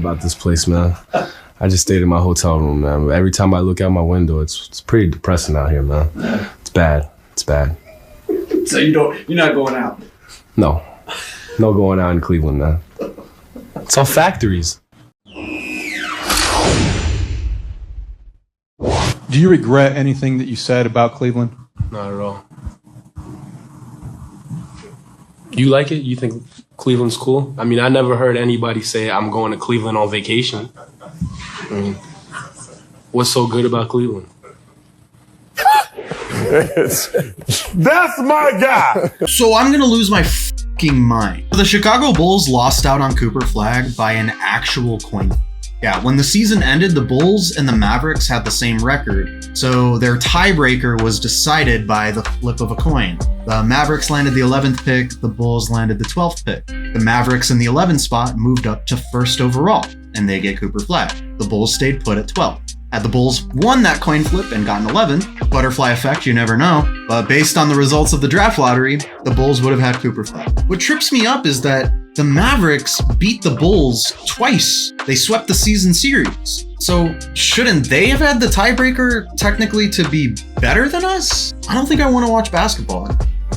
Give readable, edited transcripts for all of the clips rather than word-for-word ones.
about this place, man. I just stayed in my hotel room, man. But every time I look out my window, it's pretty depressing out here, man. It's bad. It's bad. So you're not going out? No going out in Cleveland, man. It's all factories. Do you regret anything that you said about Cleveland? Not at all. You like it? You think Cleveland's cool? I mean, I never heard anybody say I'm going to Cleveland on vacation. I mean, what's so good about Cleveland? That's my guy. So I'm gonna lose my fucking mind. The Chicago Bulls lost out on Cooper Flagg by an actual coin. Yeah, when the season ended, the Bulls and the Mavericks had the same record, so their tiebreaker was decided by the flip of a coin. The Mavericks landed the 11th pick, the Bulls landed the 12th pick. The Mavericks in the 11th spot moved up to first overall, and they get Cooper Flagg. The Bulls stayed put at 12. Had the Bulls won that coin flip and gotten 11th, butterfly effect, you never know, but based on the results of the draft lottery, the Bulls would have had Cooper Flagg. What trips me up is that the Mavericks beat the Bulls twice. They swept the season series. So shouldn't they have had the tiebreaker technically to be better than us? I don't think I want to watch basketball.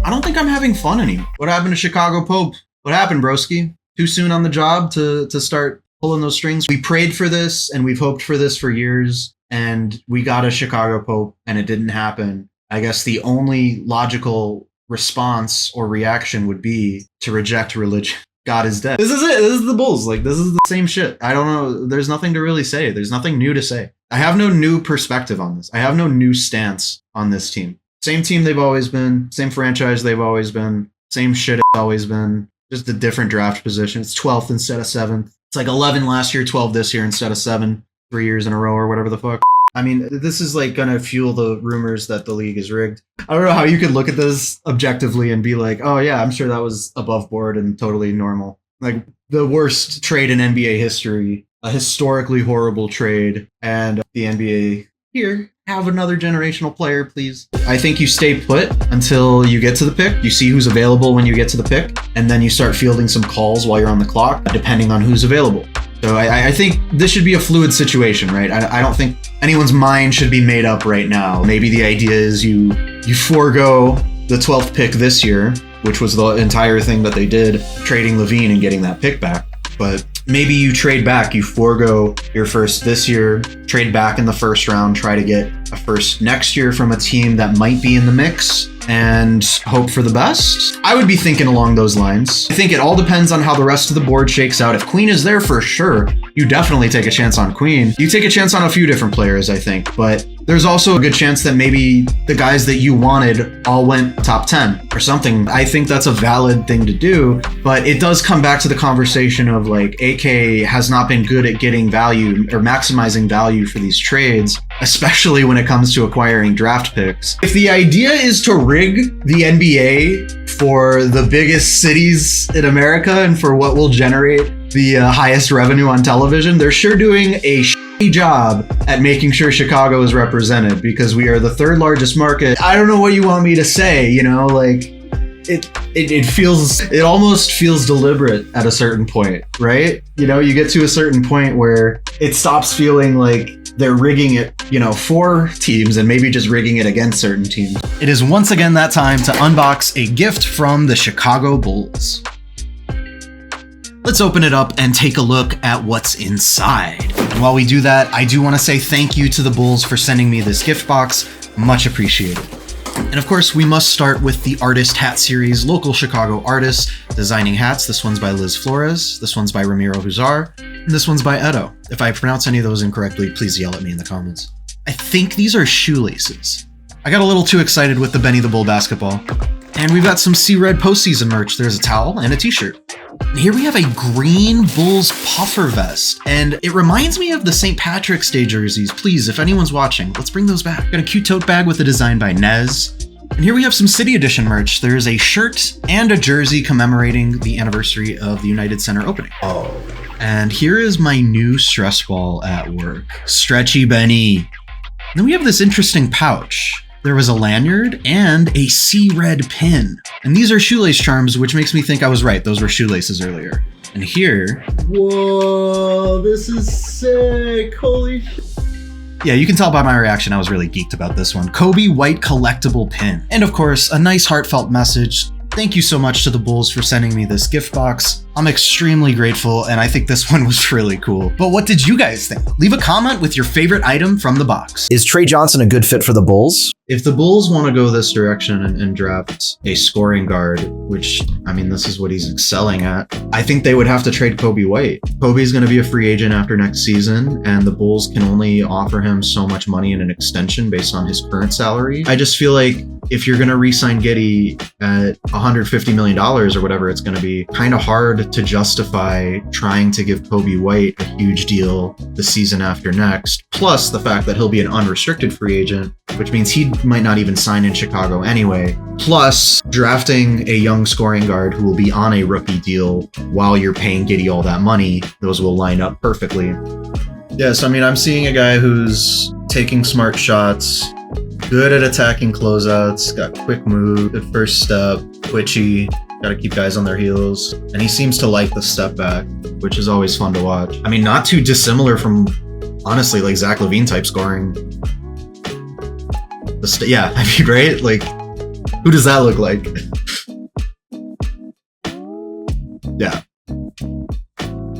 I don't think I'm having fun anymore. What happened to Chicago Pope? What happened, broski? Too soon on the job to start pulling those strings? We prayed for this and we've hoped for this for years, and we got a Chicago Pope and it didn't happen. I guess the only logical response or reaction would be to reject religion. God is dead. This is it. This is the Bulls. Like, this is the same shit. I don't know. There's nothing to really say. There's nothing new to say. I have no new perspective on this. I have no new stance on this team. Same team they've always been. Same franchise they've always been. Same shit it's always been. Just a different draft position. It's 12th instead of 7th. It's like 11 last year, 12 this year instead of 7, 3 years in a row or whatever the fuck. I mean, this is like gonna fuel the rumors that the league is rigged. I don't know how you could look at this objectively and be like, oh yeah, I'm sure that was above board and totally normal. Like the worst trade in NBA history, a historically horrible trade, and the NBA here, have another generational player, please. I think you stay put until you get to the pick. You see who's available when you get to the pick, and then you start fielding some calls while you're on the clock, depending on who's available. So I think this should be a fluid situation, right? I don't think anyone's mind should be made up right now. Maybe the idea is you forego the 12th pick this year, which was the entire thing that they did, trading Levine and getting that pick back. But maybe you trade back, you forego your first this year, trade back in the first round, try to get a first next year from a team that might be in the mix, and hope for the best. I would be thinking along those lines. I think it all depends on how the rest of the board shakes out. If Queen is there, for sure, you definitely take a chance on Queen. You take a chance on a few different players, I think, but there's also a good chance that maybe the guys that you wanted all went top 10 or something. I think that's a valid thing to do, but it does come back to the conversation of like, AK has not been good at getting value or maximizing value for these trades, especially when it comes to acquiring draft picks. If the idea is to rig the NBA for the biggest cities in America and for what will generate the highest revenue on television, they're sure doing a job at making sure Chicago is represented, because we are the third largest market. I don't know what you want me to say, you know, like it almost feels deliberate at a certain point, right? You know, you get to a certain point where it stops feeling like they're rigging it, you know, for teams and maybe just rigging it against certain teams. It is once again that time to unbox a gift from the Chicago Bulls. Let's open it up and take a look at what's inside. And while we do that, I do want to say thank you to the Bulls for sending me this gift box. Much appreciated. And of course, we must start with the Artist Hat Series, local Chicago artists designing hats. This one's by Liz Flores, this one's by Ramiro Huzar, and this one's by Edo. If I pronounce any of those incorrectly, please yell at me in the comments. I think these are shoelaces. I got a little too excited with the Benny the Bull basketball. And we've got some C-Red postseason merch. There's a towel and a t-shirt. And here we have a green Bulls puffer vest. And it reminds me of the St. Patrick's Day jerseys. Please, if anyone's watching, let's bring those back. Got a cute tote bag with a design by Nez. And here we have some City Edition merch. There's a shirt and a jersey commemorating the anniversary of the United Center opening. Oh. And here is my new stress ball at work. Stretchy Benny. And then we have this interesting pouch. There was a lanyard and a C-Red pin. And these are shoelace charms, which makes me think I was right. Those were shoelaces earlier. And here, whoa, this is sick. Holy shit. Yeah, you can tell by my reaction I was really geeked about this one. Kobe White collectible pin. And of course, a nice heartfelt message. Thank you so much to the Bulls for sending me this gift box. I'm extremely grateful, and I think this one was really cool. But what did you guys think? Leave a comment with your favorite item from the box. Is Trey Johnson a good fit for the Bulls? If the Bulls want to go this direction and draft a scoring guard, which, I mean, this is what he's excelling at, I think they would have to trade Kobe White. Kobe's going to be a free agent after next season, and the Bulls can only offer him so much money in an extension based on his current salary. I just feel like if you're going to re-sign Giddey at $150 million or whatever it's going to be, kind of hard to justify trying to give Kobe White a huge deal the season after next. Plus the fact that he'll be an unrestricted free agent, which means he might not even sign in Chicago anyway. Plus drafting a young scoring guard who will be on a rookie deal while you're paying Giddey all that money, those will line up perfectly. Yes, I mean, I'm seeing a guy who's taking smart shots, good at attacking closeouts, got quick move, good first step, twitchy, gotta keep guys on their heels, and he seems to like the step back, which is always fun to watch. I mean, not too dissimilar from, honestly, like Zach LaVine type scoring. Yeah, I mean, right? Like, who does that look like? Yeah.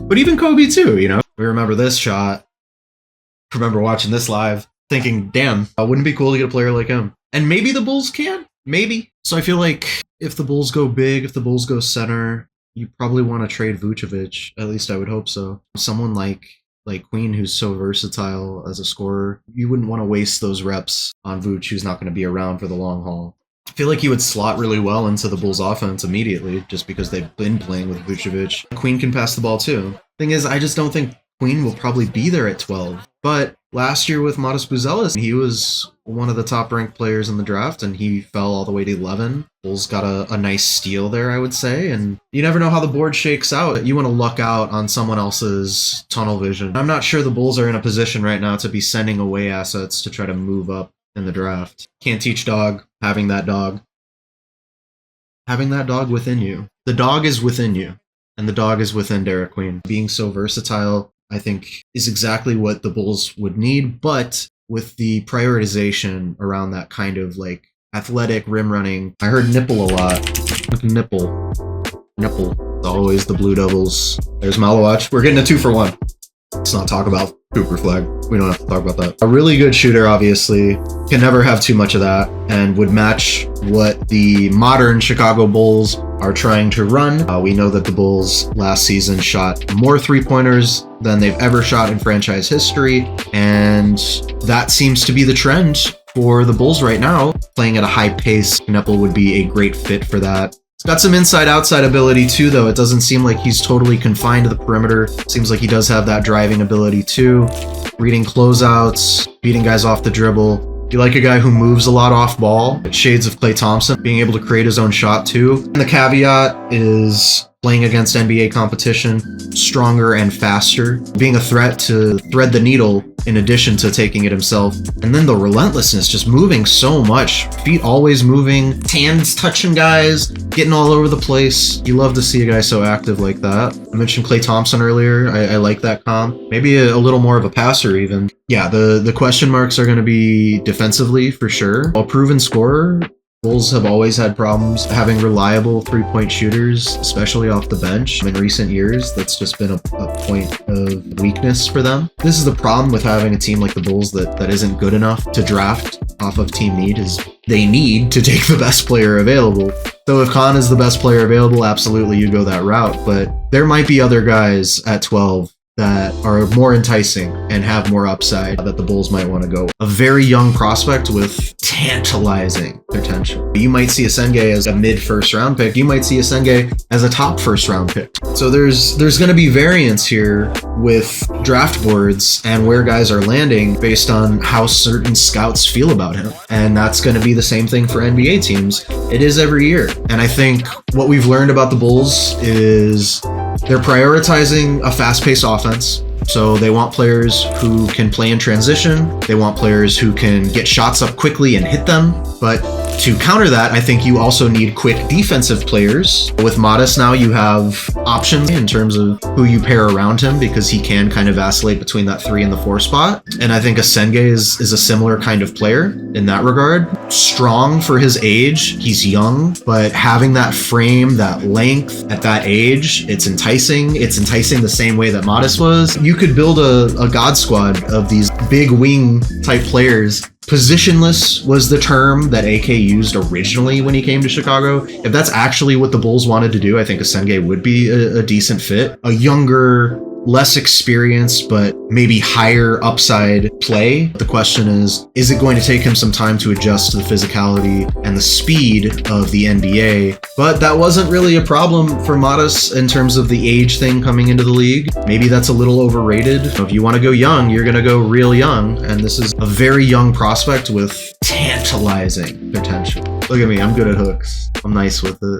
But even Kobe too, you know? We remember this shot. Remember watching this live, thinking, damn, wouldn't it be cool to get a player like him? And maybe the Bulls can. Maybe. So I feel like if the Bulls go big, if the Bulls go center, you probably want to trade Vucevic. At least I would hope so. Someone like Queen, who's so versatile as a scorer, you wouldn't want to waste those reps on Vuce, who's not going to be around for the long haul. I feel like he would slot really well into the Bulls offense immediately, just because they've been playing with Vucevic. Queen can pass the ball too. Thing is, I just don't think Queen will probably be there at 12. But last year with Modest Buzelis, he was one of the top-ranked players in the draft, and he fell all the way to 11. Bulls got a nice steal there, I would say, and you never know how the board shakes out. You want to luck out on someone else's tunnel vision. I'm not sure the Bulls are in a position right now to be sending away assets to try to move up in the draft. Can't teach dog, having that dog. Having that dog within you. The dog is within you, and the dog is within Derek Queen. Being so versatile, I think, is exactly what the Bulls would need, but with the prioritization around that kind of like athletic rim running. I heard nipple a lot. Nipple. Always the Blue Devils. There's Malawatch. We're getting a 2-for-1. Let's not talk about Cooper Flagg. We don't have to talk about that. A really good shooter, obviously. Can never have too much of that, and would match what the modern Chicago Bulls are trying to run. We know that the Bulls last season shot more three-pointers than they've ever shot in franchise history, and that seems to be the trend for the Bulls right now. Playing at a high pace, Knepel would be a great fit for that. He's got some inside-outside ability too, though. It doesn't seem like he's totally confined to the perimeter. Seems like he does have that driving ability too. Reading closeouts, beating guys off the dribble. You like a guy who moves a lot off ball. Shades of Klay Thompson, being able to create his own shot too. And the caveat is playing against NBA competition, stronger and faster, being a threat to thread the needle in addition to taking it himself. And then the relentlessness, just moving so much. Feet always moving, hands touching guys, getting all over the place. You love to see a guy so active like that. I mentioned Klay Thompson earlier. I like that comp. Maybe a little more of a passer even. Yeah, the question marks are going to be defensively for sure. A proven scorer. Bulls have always had problems having reliable three-point shooters, especially off the bench. In recent years, that's just been a point of weakness for them. This is the problem with having a team like the Bulls that isn't good enough to draft off of team need, is they need to take the best player available. So if Khan is the best player available, absolutely you go that route, but there might be other guys at 12 that are more enticing and have more upside that the Bulls might want to go with. A very young prospect with tantalizing potential. You might see Asenge as a mid-first round pick. You might see Asenge as a top first round pick. So there's going to be variance here with draft boards and where guys are landing based on how certain scouts feel about him. And that's going to be the same thing for NBA teams. It is every year. And I think what we've learned about the Bulls is they're prioritizing a fast-paced offense. So they want players who can play in transition. They want players who can get shots up quickly and hit them. But To counter that, I think you also need quick defensive players. With Modest now, you have options in terms of who you pair around him because he can kind of vacillate between that 3 and the 4 spot. And I think Asenge is a similar kind of player in that regard. Strong for his age, he's young, but having that frame, that length at that age, it's enticing. It's enticing the same way that Modest was. You could build a god squad of these big wing type players. Positionless was the term that AK used originally when he came to Chicago. If that's actually what the Bulls wanted to do, I think Asenge would be a decent fit. A younger, less experienced, but maybe higher upside play. The question is it going to take him some time to adjust to the physicality and the speed of the NBA? But that wasn't really a problem for Modest in terms of the age thing coming into the league. Maybe that's a little overrated. If you want to go young, you're going to go real young. And this is a very young prospect with tantalizing potential. Look at me, I'm good at hooks. I'm nice with it.